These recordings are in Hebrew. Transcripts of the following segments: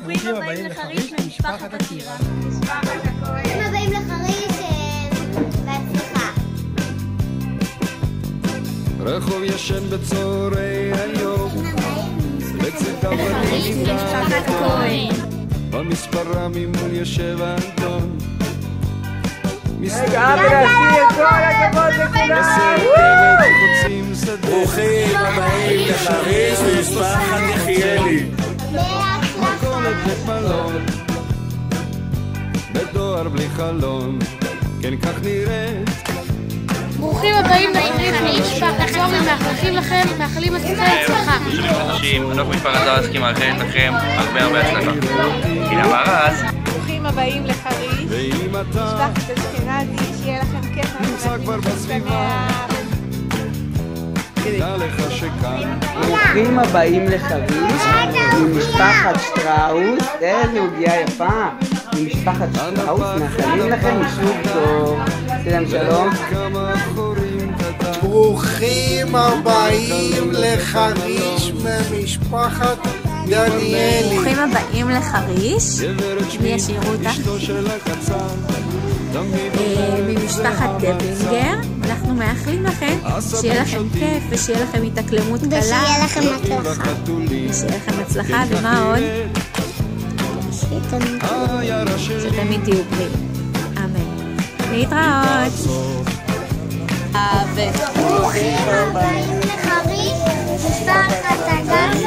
ברוכים הבאים לחריש ממשפחת עקירא. ברוכים הבאים לחריש, בהצלחה. רחוב ישן בצהרי היום, לצד הבנים משפחת כהן. במספרה ממול יושב אנטון. רגע, ולהשיא את כל הכבוד לכולם. ברוכים הבאים לחריש ממשפחת יחיאלי. מכולת בית מלון, בדואר בלי חלון, כן כך נראית. ברוכים הבאים לחריש משפחת זוהרי, מאחלים לכם הצלחה. שנים חדשים, אנחנו משפחת זוהרסקי מאחלים לכם הרבה הצלחה. הנה המארז. ברוכים הבאים לחריש, משפחת אשכנזי, שיהיה לכם כיף. נמצא כבר בסביבה, תדע לך שכאן. ברוכים הבאים לחריש ממשפחת שטראוס, איזה עוגיה יפה, ממשפחת שטראוס, מאחלים לכם שוב טוב. שלום. ברוכים הבאים לחריש ממשפחת דניאלי. ברוכים הבאים לחריש, מי ישירו אותך? ממשפחת דבלינגר. אנחנו מאחלים לכם שיהיה לכם כיף ושיהיה לכם התאקלמות קלה ושיהיה לכם הצלחה. ושיהיה לכם הצלחה, ומה עוד? שתמיד תהיו בריאים. אמן. להתראות. ברוכים הבאים לחריש משפחת אגסי,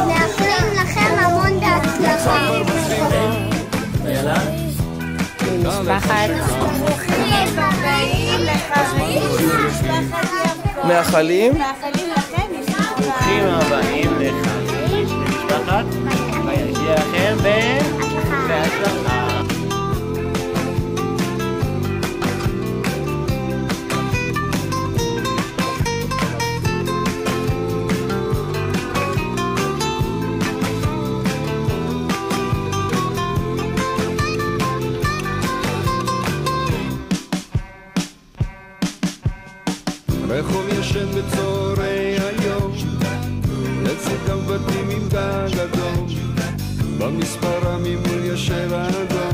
מאחלים לכם המון בהצלחה. משפחת ברוכים הבאים לחריש משפחת יעקב. מאחלים? ברוכים הבאים לחריש ממשפחת ויגיע לכם בהצלחה. רחוב ישן בצהרי היום, לצדם בתים עם גג אדום, במספרה ממול יושב אדום.